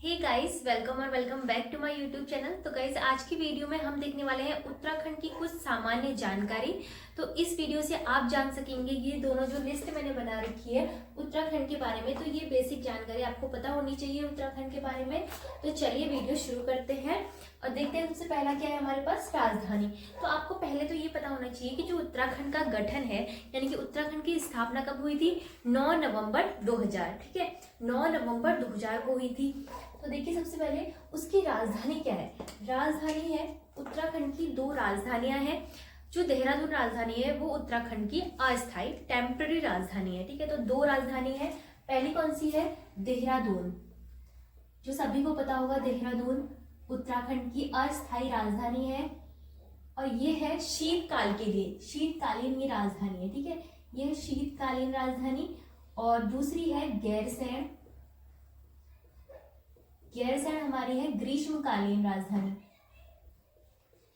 हे guys, welcome और welcome back to my YouTube channel. तो guys, आज की वीडियो में हम देखने वाले हैं उत्तराखंड की कुछ सामान्य जानकारी। तो इस वीडियो से आप जान सकेंगे ये दोनों जो लिस्ट मैंने बना रखी है उत्तराखंड के बारे में, तो ये बेसिक जानकारी आपको पता होनी चाहिए उत्तराखंड के बारे में। तो चलिए वीडियो शुरू करते हैं और देखते हैं सबसे पहला क्या है हमारे पास, राजधानी। तो आपको पहले तो ये पता होना चाहिए कि जो उत्तराखंड का गठन है, यानी कि उत्तराखंड की स्थापना कब हुई थी, 9 नवंबर 2000। ठीक है, 9 नवंबर 2000 को हुई थी। तो देखिए सबसे पहले उसकी राजधानी क्या है। राजधानी है, उत्तराखंड की दो राजधानियां हैं। जो देहरादून राजधानी है वो उत्तराखंड की अस्थायी टेम्पररी राजधानी है। ठीक है, तो दो राजधानी है। पहली कौन सी है, देहरादून, जो सभी को पता होगा, देहरादून उत्तराखंड की अस्थायी राजधानी है और ये है शीतकाल के लिए, शीतकालीन ये राजधानी है। ठीक है, ये है शीतकालीन राजधानी। और दूसरी है गैरसैंण। गैरसैंण हमारी है ग्रीष्मकालीन राजधानी।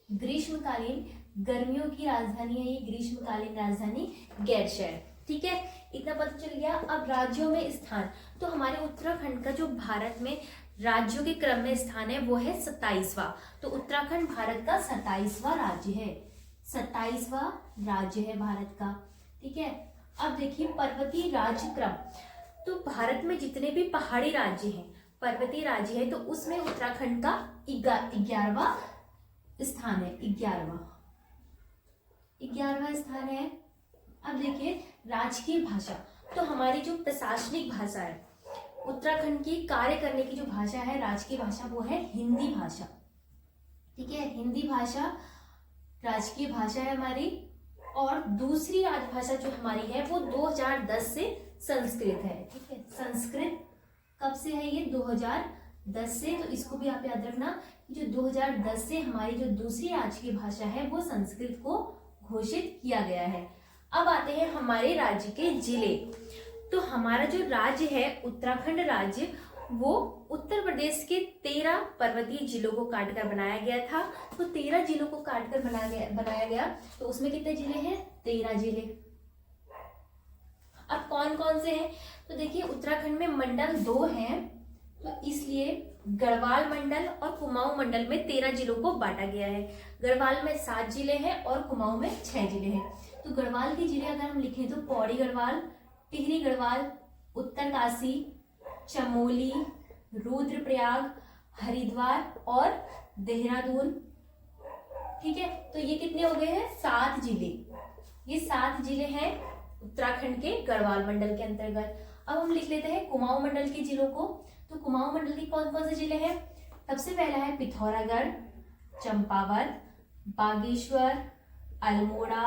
ग्रीष्मकालीन, गर्मियों की राजधानी है ये ग्रीष्मकालीन राजधानी गैरसैंण। ठीक है, इतना पता चल गया। अब राज्यों में स्थान, तो हमारे उत्तराखंड का जो भारत में राज्यों के क्रम में स्थान है वो है 27वां। तो उत्तराखंड भारत का 27वां राज्य है, 27वां राज्य है भारत का। ठीक है, अब देखिए पर्वतीय राज्य क्रम। तो भारत में जितने भी पहाड़ी राज्य हैं, पर्वतीय राज्य है, तो उसमें उत्तराखंड का 11वां स्थान है। 11वां स्थान है। अब देखिए राजकीय भाषा, तो हमारी जो प्रशासनिक भाषा है, उत्तराखंड की कार्य करने की जो भाषा है, राजकीय भाषा, वो है हिंदी भाषा। ठीक है, हिंदी भाषा राजकीय भाषा है हमारी। और दूसरी राजभाषा जो हमारी है वो 2010 से संस्कृत है। ठीक है, संस्कृत कब से है ये, 2010 से। तो इसको भी आप याद रखना कि जो 2010 से हमारी जो दूसरी राजकीय भाषा है वो संस्कृत को घोषित किया गया है। अब आते हैं हमारे राज्य के जिले। तो हमारा जो राज्य है उत्तराखंड राज्य, वो उत्तर प्रदेश के 13 पर्वतीय जिलों को काटकर बनाया गया था। तो 13 जिलों को काटकर बनाया गया। तो उसमें कितने जिले हैं, 13 जिले। अब कौन कौन से हैं, तो देखिए उत्तराखंड में मंडल 2 हैं, तो इसलिए गढ़वाल मंडल और कुमाऊं मंडल में 13 जिलों को बांटा गया है। गढ़वाल में 7 जिले हैं और कुमाऊं में 6 जिले हैं। तो गढ़वाल के जिले अगर हम लिखें तो पौड़ी गढ़वाल, टिहरी गढ़वाल, उत्तरकाशी, चमोली, रुद्रप्रयाग, हरिद्वार और देहरादून। ठीक है, तो ये कितने हो गए हैं, 7 जिले। ये 7 जिले हैं उत्तराखंड के गढ़वाल मंडल के अंतर्गत। अब हम लिख लेते हैं कुमाऊं मंडल के जिलों को। तो कुमाऊं मंडल के कौन कौन से जिले हैं, सबसे पहला है पिथौरागढ़, चंपावत, बागेश्वर, अल्मोड़ा,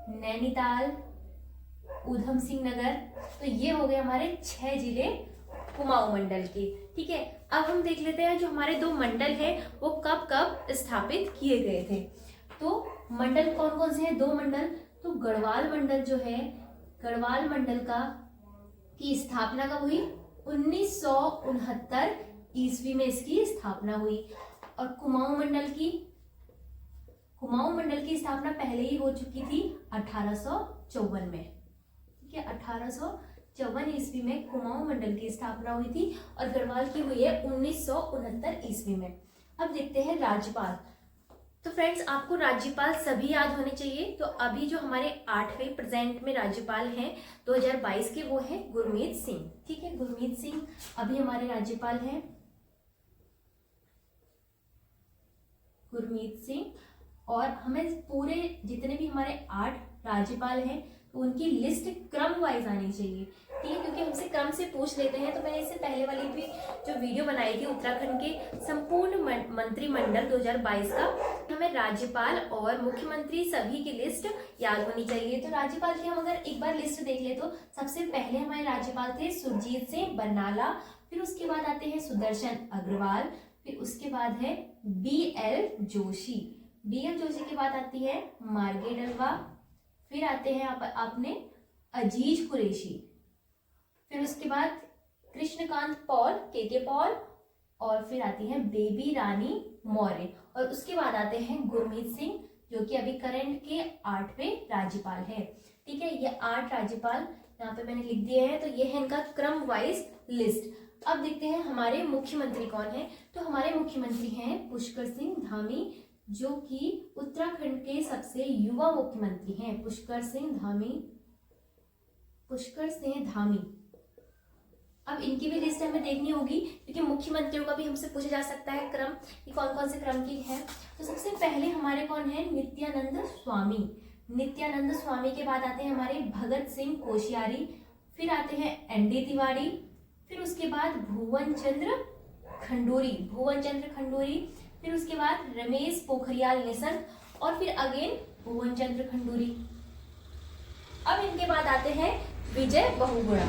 नैनीताल, ऊधम सिंह नगर। तो ये हो गए हमारे 6 जिले कुमाऊं मंडल के। ठीक है, अब हम देख लेते हैं जो हमारे 2 मंडल है वो कब कब स्थापित किए गए थे। तो मंडल कौन कौन से हैं, 2 मंडल। तो गढ़वाल मंडल जो है, गढ़वाल मंडल की स्थापना कब हुई, 1969 ईस्वी में इसकी स्थापना हुई। और कुमाऊं मंडल की स्थापना पहले ही हो चुकी थी 1854 में। ठीक है, 1854 ईस्वी में कुमाऊं मंडल की स्थापना हुई थी और गढ़वाल की हुई है 1969 ईस्वी में। अब देखते हैं राज्यपाल। तो फ्रेंड्स, आपको राज्यपाल सभी याद होने चाहिए। तो अभी जो हमारे 8वें प्रेजेंट में राज्यपाल हैं 2022 के, वो हैं गुरमीत सिंह। ठीक है, गुरमीत सिंह अभी हमारे राज्यपाल हैं, गुरमीत सिंह। और हमें पूरे जितने भी हमारे 8 राज्यपाल हैं तो उनकी लिस्ट क्रम वाइज आनी चाहिए। ठीक है, क्योंकि हमसे क्रम से पूछ लेते हैं। तो मैंने इससे पहले वाली भी जो वीडियो बनाई थी उत्तराखंड के संपूर्ण मंत्रिमंडल 2022 का, हमें राज्यपाल और मुख्यमंत्री सभी की लिस्ट याद होनी चाहिए। तो राज्यपाल की हम अगर एक बार लिस्ट देख ले तो सबसे पहले हमारे राज्यपाल थे सुरजीत सिंह बरनाला, फिर उसके बाद आते हैं सुदर्शन अग्रवाल, फिर उसके बाद है BL जोशी, BL जोशी के बाद आती है मार्गे डलवा, फिर आते हैं आपने अजीज कुरैशी, फिर उसके बाद कृष्णकांत पॉल, के पॉल, और फिर आती है बेबी रानी मौर्य, और उसके बाद आते हैं गुरमीत सिंह, जो कि अभी करंट के 8वें राज्यपाल है। ठीक है, ये 8 राज्यपाल यहाँ पे मैंने लिख दिए हैं। तो ये है इनका क्रम वाइज लिस्ट। अब देखते हैं हमारे मुख्यमंत्री कौन है। तो हमारे मुख्यमंत्री हैं पुष्कर सिंह धामी, जो कि उत्तराखंड के सबसे युवा मुख्यमंत्री हैं। पुष्कर सिंह धामी। अब इनकी भी लिस्ट हमें देखनी होगी, क्योंकि मुख्यमंत्रियों का भी हमसे पूछा जा सकता है क्रम कि कौन कौन से क्रम की है। तो सबसे पहले हमारे कौन है, नित्यानंद स्वामी। नित्यानंद स्वामी के बाद आते हैं हमारे भगत सिंह कोश्यारी, फिर आते हैं एनडी तिवारी, फिर उसके बाद भुवन चंद्र खंडूरी, फिर उसके बाद रमेश पोखरियाल निशंक, और फिर अगेन भुवन चंद्र खंडूरी। अब इनके बाद आते हैं विजय बहुगुणा।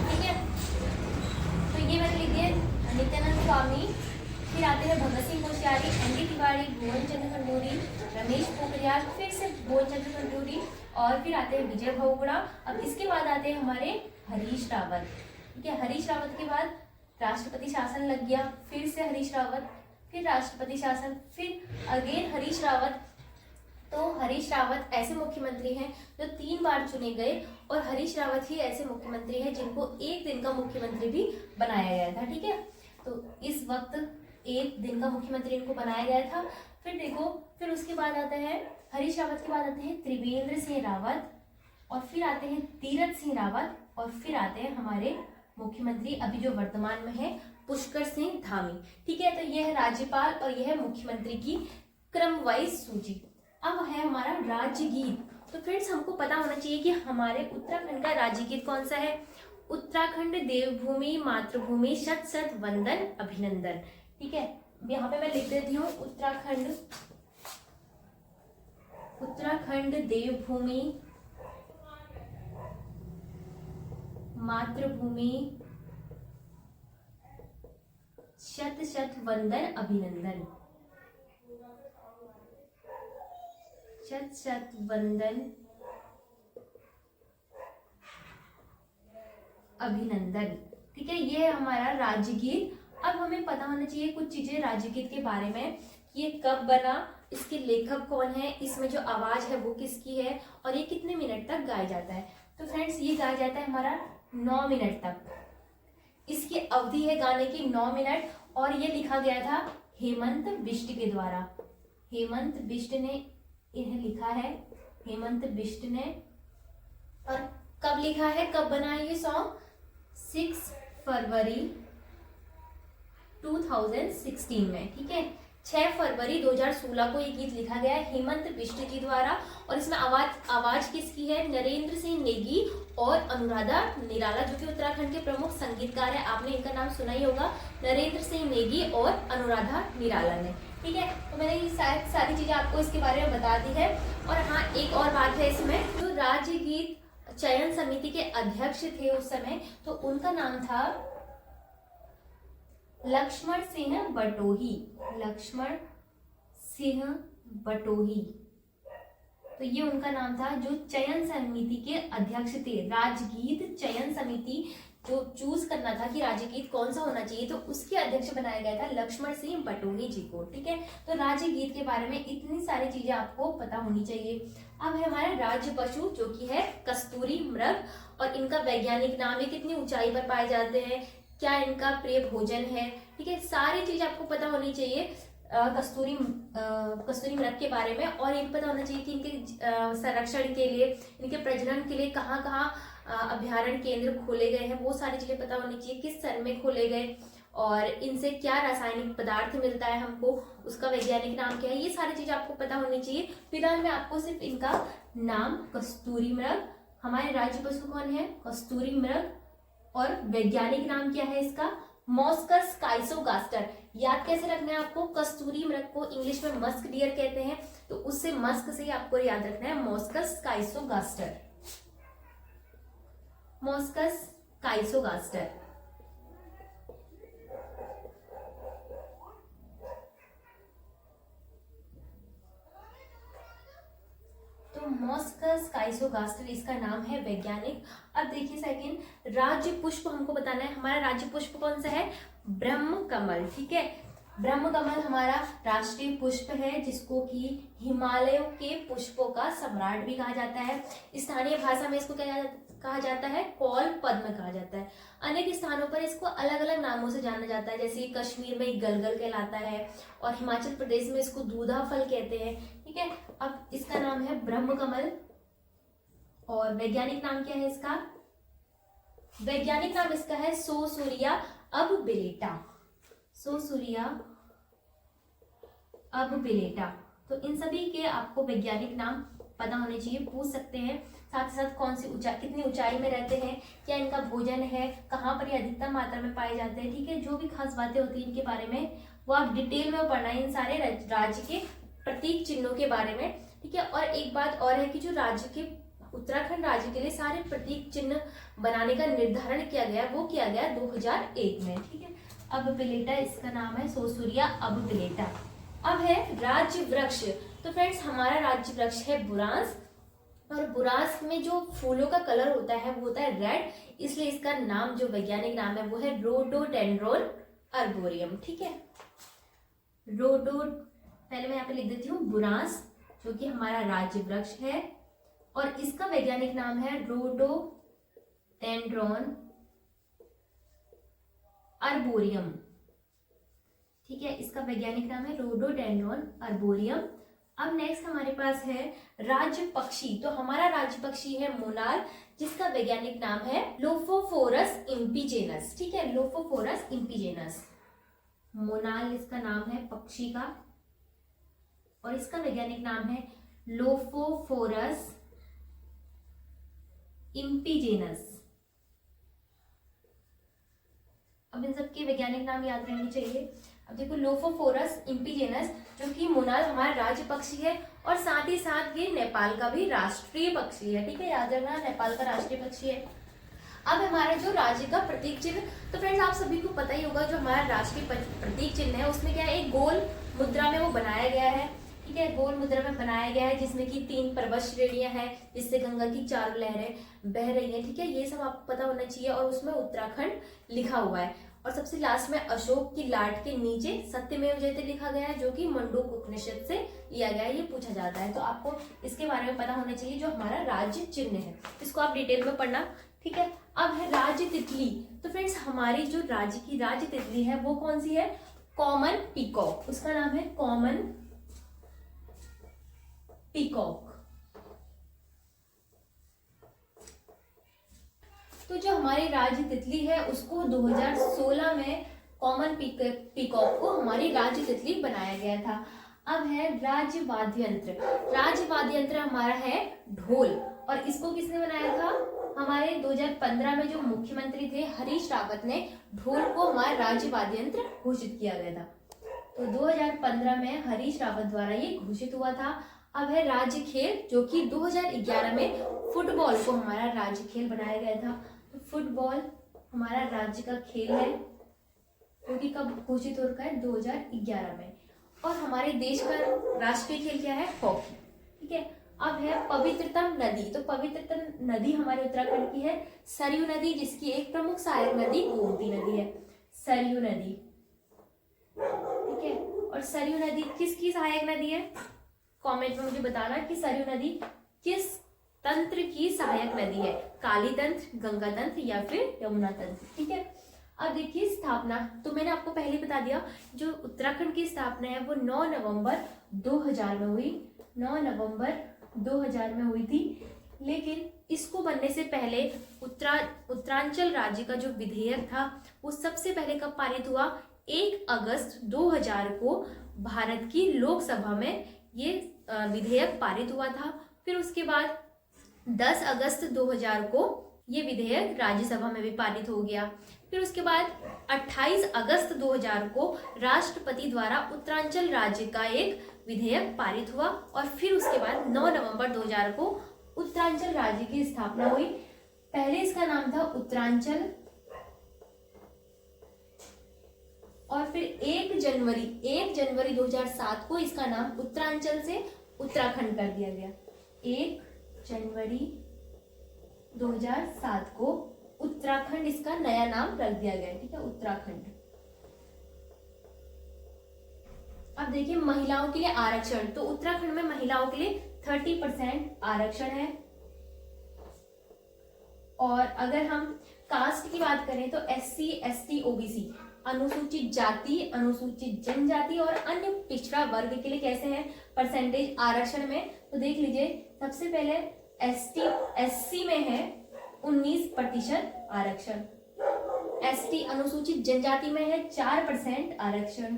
ठीक है, तो ये मैंने लिख दिया नित्यानंद स्वामी, फिर आते हैं भगत सिंह कोश्यारी, एनडी तिवारी, भुवन चंद्र खंडूरी, रमेश पोखरियाल, फिर से भुवन चंद्र खंडूरी, और फिर आते हैं विजय बहुगुणा। अब इसके बाद आते हैं हमारे हरीश रावत। ठीक है, हरीश रावत के बाद राष्ट्रपति शासन लग गया, फिर से हरीश रावत, फिर राष्ट्रपति शासन, फिर अगेन हरीश रावत। तो हरीश रावत ऐसे मुख्यमंत्री हैं जो 3 बार चुने गए, और हरीश रावत ही ऐसे मुख्यमंत्री हैं जिनको 1 दिन का मुख्यमंत्री भी बनाया गया था। ठीक है, तो इस वक्त 1 दिन का मुख्यमंत्री इनको बनाया गया था। फिर देखो, फिर उसके बाद आता है हरीश रावत के बाद आते हैं त्रिवेंद्र सिंह रावत, और फिर आते हैं तीरथ सिंह रावत, और फिर आते हैं हमारे मुख्यमंत्री अभी जो वर्तमान में है पुष्कर सिंह धामी। ठीक है, तो यह है राज्यपाल और यह है मुख्यमंत्री की क्रम वाइज सूची। अब है हमारा राज्य गीत। तो फ्रेंड्स, हमको पता होना चाहिए कि हमारे उत्तराखंड का राज्य गीत कौन सा है। उत्तराखंड देवभूमि मातृभूमि शत शत वंदन अभिनंदन। ठीक है, यहाँ पे मैं लिख देती हूँ उत्तराखंड देवभूमि मातृभूमि शत शत वंदन अभिनंदन। शत शत वंदन अभिनंदन। ठीक है, ये है हमारा राज्य गीत। अब हमें पता होना चाहिए कुछ चीजें राज्य गीत के बारे में, कि ये कब बना, इसके लेखक कौन है, इसमें जो आवाज है वो किसकी है, और ये कितने मिनट तक गाया जाता है। तो फ्रेंड्स, ये गाया जाता है हमारा 9 मिनट तक। इसकी अवधि है गाने की 9 मिनट, और ये लिखा गया था हेमंत बिष्ट के द्वारा। हेमंत बिष्ट ने इन्हें लिखा है, हेमंत बिष्ट ने। और कब लिखा है, कब बना है ये सॉन्ग, 6 फरवरी 2016 में। ठीक है, 6 फरवरी 2016 को ये गीत लिखा गया है हेमंत बिष्ट जी द्वारा, और इसमें आवाज किसकी है, नरेंद्र सिंह नेगी और अनुराधा निराला, जो कि उत्तराखंड के प्रमुख संगीतकार है। आपने इनका नाम सुना ही होगा, नरेंद्र सिंह नेगी और अनुराधा निराला ने। ठीक है, तो मैंने ये सारी चीजें आपको इसके बारे में बता दी है। और हाँ, एक और बात है इसमें, जो राज्य गीत चयन समिति के अध्यक्ष थे उस समय, तो उनका नाम था लक्ष्मण सिंह बटोही। लक्ष्मण सिंह बटोही, तो ये उनका नाम था, जो चयन समिति के अध्यक्ष थे। राजगीत चयन समिति जो चूज करना था कि राज्य गीत कौन सा होना चाहिए, तो उसके अध्यक्ष बनाया गया था लक्ष्मण सिंह बटोही जी को। ठीक है, तो राज्य गीत के बारे में इतनी सारी चीजें आपको पता होनी चाहिए। अब है हमारा राज्य पशु, जो कि है कस्तूरी मृग, और इनका वैज्ञानिक नाम है, कितनी ऊंचाई पर पाए जाते हैं, क्या इनका प्रिय भोजन है। ठीक है, सारी चीज आपको पता होनी चाहिए कस्तूरी मृग के बारे में। और ये पता होना चाहिए कि इनके संरक्षण के लिए, इनके प्रजनन के लिए कहाँ कहाँ अभ्यारण्य केंद्र खोले गए हैं, वो सारी चीजें पता होनी चाहिए, किस सन में खोले गए, और इनसे क्या रासायनिक पदार्थ मिलता है हमको, उसका वैज्ञानिक नाम क्या है, ये सारी चीजें आपको पता होनी चाहिए। फिलहाल मैं आपको सिर्फ इनका नाम कस्तूरी मृग, हमारे राज्य पशु कौन है, कस्तूरी मृग, और वैज्ञानिक नाम क्या है इसका, मॉस्कस काइसोगास्टर। याद कैसे रखना है आपको, कस्तूरी मृग को इंग्लिश में मस्क डियर कहते हैं, तो उससे मस्क से ही आपको याद रखना है मॉस्कस काइसोगास्टर। मॉस्कस काइसोगास्टर। तो मॉस्कस काइसोगास्टर इसका नाम है वैज्ञानिक। अब देखिए सेकंड, राज्य पुष्प हमको बताना है। हमारा राज्य पुष्प कौन सा है, ब्रह्म कमल। ठीक है, ब्रह्म कमल हमारा राष्ट्रीय पुष्प है, जिसको कि हिमालयों के पुष्पों का सम्राट भी कहा जाता है। स्थानीय भाषा में इसको क्या कहा जाता है, कौल पद्म कहा जाता है। अनेक स्थानों पर इसको अलग अलग नामों से जाना जाता है, जैसे कश्मीर में गलगल कहलाता है और हिमाचल प्रदेश में इसको दूधा फल कहते हैं। ठीक है, अब इसका नाम है ब्रह्म कमल और वैज्ञानिक नाम क्या है इसका? वैज्ञानिक नाम इसका है सोसूरिया अबबिलेटा। सोसूरिया अबबिलेटा। तो इन सभी के आपको वैज्ञानिक नाम पता होने चाहिए, पूछ सकते हैं। साथ ही साथ कौन सी ऊंचाई, कितनी ऊंचाई में रहते हैं, क्या इनका भोजन है, कहाँ पर ये अधिकतम मात्रा में पाए जाते हैं। ठीक है, जो भी खास बातें होती हैं इनके बारे में वो आप डिटेल में पढ़ना है, इन सारे राज्य के प्रतीक चिन्हों के बारे में। ठीक है, और एक बात और है कि जो राज्य के उत्तराखंड राज्य के लिए सारे प्रतीक चिन्ह बनाने का निर्धारण किया गया, वो किया गया 2001 में। ठीक है, अबबिलेटा इसका नाम है, सोसूरिया अबबिलेटा। अब है राज्य वृक्ष। तो फ्रेंड्स हमारा राज्य वृक्ष है बुरांस, और बुरांस में जो फूलों का कलर होता है वो होता है रेड, इसलिए इसका नाम जो वैज्ञानिक नाम है वो है रोडोडेंड्रोन अर्बोरियम। ठीक है, पहले मैं यहाँ पे लिख देती हूँ बुरांस, जो कि हमारा राज्य वृक्ष है, और इसका वैज्ञानिक नाम है रोडोडेंड्रोन अर्बोरियम। ठीक है, इसका वैज्ञानिक नाम है रोडोडेंड्रोन अर्बोरियम। अब नेक्स्ट हमारे पास है राज्य पक्षी। तो हमारा राज्य पक्षी है मोनाल, जिसका वैज्ञानिक नाम है लोफोफोरस इम्पीजेनस। ठीक है, लोफोफोरस इम्पीजेनस, मोनाल इसका नाम है पक्षी का, और इसका वैज्ञानिक नाम है लोफोफोरस इम्पीजेनस। अब इन सबके वैज्ञानिक नाम याद रहने चाहिए। अब देखो लोफोफोरस इम्पीजेनस, जो कि मोनाल हमारा राज्य पक्षी है, और साथ ही साथ ये नेपाल का भी राष्ट्रीय पक्षी है। ठीक है, याद रखना नेपाल का राष्ट्रीय पक्षी है। अब हमारा जो राज्य का प्रतीक चिन्ह, तो फ्रेंड्स आप सभी को पता ही होगा जो हमारा राष्ट्रीय प्रतीक चिन्ह है उसमें क्या है, एक गोल मुद्रा में वो बनाया गया है। ठीक है, गोल मुद्रा में बनाया गया है, जिसमें कि 3 पर्वत श्रेणियां हैं, जिससे गंगा की 4 लहरें बह रही हैं। ठीक है, ये सब आपको पता होना चाहिए, और उसमें उत्तराखंड लिखा हुआ है। और सबसे लास्ट में अशोक की लाट के नीचे सत्यमेव जयते लिखा गया है, जो कि मंडूक उपनिषद से लिया गया है, ये पूछा जाता है। तो आपको इसके बारे में पता होना चाहिए, जो हमारा राज्य चिन्ह है इसको आप डिटेल में पढ़ना। ठीक है, अब है राज्य तितली। तो फ्रेंड्स हमारी जो राज्य की राज्य तितली है वो कौन सी है? कॉमन पीकॉक, उसका नाम है कॉमन पीकॉक। तो जो हमारी राज्य तितली है उसको 2016 में कॉमन पीकॉक को हमारी राज्य तितली बनाया गया था। अब है राज्य वाद्य यंत्र। राज्य वाद्य यंत्र हमारा है ढोल, और इसको किसने बनाया था? हमारे 2015 में जो मुख्यमंत्री थे हरीश रावत ने ढोल को हमारा राज्य वाद्य यंत्र घोषित किया गया था। तो 2015 में हरीश रावत द्वारा ये घोषित हुआ था। अब है राज्य खेल, जो कि 2011 में फुटबॉल को हमारा राज्य खेल बनाया गया था। तो फुटबॉल हमारा राज्य का खेल है, जो कि कब घोषित हो रखा है? 2011 में। और हमारे देश का राष्ट्रीय खेल क्या है? हॉकी। ठीक है, अब है पवित्रतम नदी। तो पवित्रतम नदी हमारे उत्तराखंड की है सरयू नदी, जिसकी एक प्रमुख सहायक नदी गोमती नदी है, सरयू नदी। ठीक है, और सरयू नदी किसकी सहायक नदी है? कमेंट में मुझे बताना कि सरयू नदी किस तंत्र की सहायक नदी है, काली तंत्र, गंगा तंत्र या फिर यमुना तंत्र। ठीक है, अब देखिए स्थापना। तो मैंने आपको पहले बता दिया, जो उत्तराखंड की स्थापना है वो 9 नवंबर 2000 में हुई, 9 नवंबर 2000 में हुई थी। लेकिन इसको बनने से पहले उत्तरांचल राज्य का जो विधेयक था वो सबसे पहले कब पारित हुआ? 1 अगस्त 2000 को भारत की लोकसभा में ये विधेयक पारित हुआ था। फिर उसके बाद 10 अगस्त 2000 को ये विधेयक राज्यसभा में भी पारित हो गया। फिर उसके बाद 28 अगस्त 2000 को राष्ट्रपति द्वारा उत्तरांचल राज्य का एक विधेयक पारित हुआ, और फिर उसके बाद 9 नवंबर 2000 को उत्तरांचल राज्य की स्थापना हुई। पहले इसका नाम था उत्तरांचल, और फिर 1 जनवरी 2007 को इसका नाम उत्तरांचल से उत्तराखंड कर दिया गया। 1 जनवरी 2007 को उत्तराखंड इसका नया नाम रख दिया गया। ठीक है, उत्तराखंड। अब देखिए महिलाओं के लिए आरक्षण। तो उत्तराखंड में महिलाओं के लिए 30% आरक्षण है। और अगर हम कास्ट की बात करें तो SC ST OBC, अनुसूचित जाति, अनुसूचित जनजाति और अन्य पिछड़ा वर्ग के लिए कैसे हैं परसेंटेज आरक्षण में। तो देख लीजिए, सबसे पहले SC में है 19% आरक्षण, ST अनुसूचित जनजाति में है 4% आरक्षण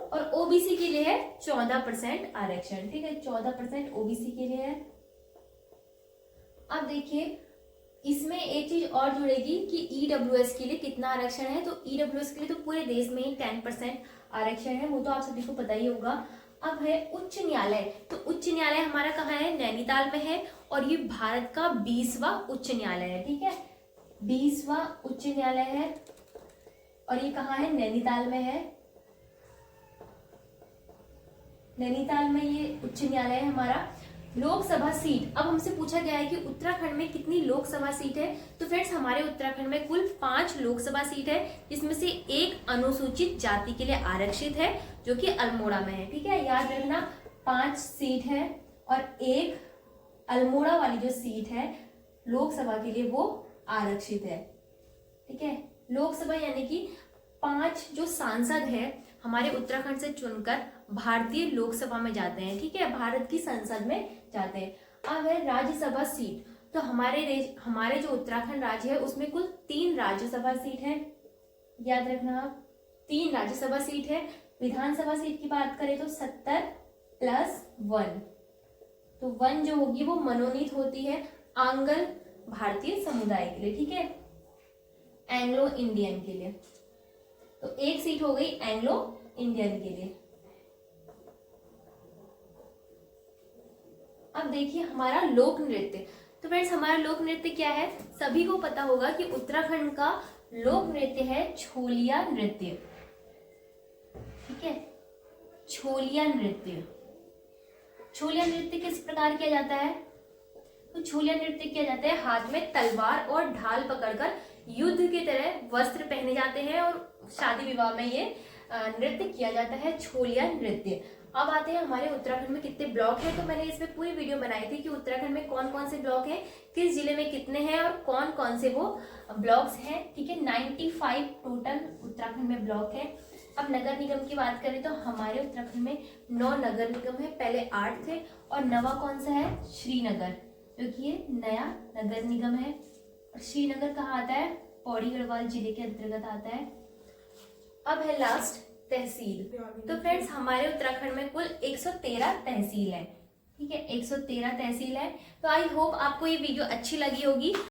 और OBC के लिए है 14% आरक्षण। ठीक है, 14% OBC के लिए है। अब देखिए, इसमें एक चीज और जुड़ेगी कि EWS के लिए कितना आरक्षण है। तो EWS के लिए तो पूरे देश में ही 10% आरक्षण है, वो तो आप सभी को पता ही होगा। अब है उच्च न्यायालय। तो उच्च न्यायालय हमारा कहाँ है, नैनीताल में है और ये भारत का 20वां उच्च न्यायालय है। ठीक है, 20वां उच्च न्यायालय है और ये कहाँ है, नैनीताल में है। नैनीताल में ये उच्च न्यायालय है हमारा। लोकसभा सीट, अब हमसे पूछा गया है कि उत्तराखंड में कितनी लोकसभा सीट है। तो फ्रेंड्स, हमारे उत्तराखंड में कुल 5 लोकसभा सीट है, जिसमें से एक अनुसूचित जाति के लिए आरक्षित है जो कि अल्मोड़ा में है। ठीक है, याद रखना 5 सीट है और एक अल्मोड़ा वाली जो सीट है लोकसभा के लिए वो आरक्षित है। ठीक है, लोकसभा यानी कि 5 जो सांसद है हमारे उत्तराखंड से चुनकर भारतीय लोकसभा में जाते हैं। ठीक है, भारत की संसद में जाते हैं। अब है राज्यसभा सीट। तो हमारे जो उत्तराखंड राज्य है उसमें कुल 3 राज्यसभा सीट है, याद रखना आप, 3 राज्यसभा सीट है। विधानसभा सीट की बात करें तो 70+1, तो 1 जो होगी वो मनोनीत होती है आंग्ल भारतीय समुदाय के लिए। ठीक है, एंग्लो इंडियन के लिए, तो 1 सीट हो गई एंग्लो इंडियन के लिए। अब देखिए हमारा लोक नृत्य। तो फ्रेंड्स, हमारा लोक नृत्य क्या है, सभी को पता होगा कि उत्तराखंड का लोक नृत्य है छोलिया नृत्य। ठीक है, छोलिया नृत्य। छोलिया नृत्य किस प्रकार किया जाता है, तो छोलिया नृत्य किया जाता है हाथ में तलवार और ढाल पकड़कर युद्ध की तरह वस्त्र पहने जाते हैं और शादी विवाह में ये नृत्य किया जाता है, छोलिया नृत्य। अब आते हैं हमारे उत्तराखंड में कितने ब्लॉक हैं। तो मैंने इसमें पूरी वीडियो बनाई थी कि उत्तराखंड में कौन कौन से ब्लॉक हैं, किस जिले में कितने हैं और कौन कौन से वो ब्लॉक्स हैं। ठीक है, 95 टोटल उत्तराखंड में ब्लॉक है। अब नगर निगम की बात करें तो हमारे उत्तराखंड में 9 नगर निगम है, पहले 8 थे और नवा कौन सा है, श्रीनगर, क्योंकि ये नया नगर निगम है। और श्रीनगर कहाँ आता है, पौड़ी गढ़वाल जिले के अंतर्गत आता है। अब है लास्ट तहसील। तो फ्रेंड्स, हमारे उत्तराखंड में कुल 113 तहसील है। ठीक है, 113 तहसील है। तो आई होप आपको ये वीडियो अच्छी लगी होगी।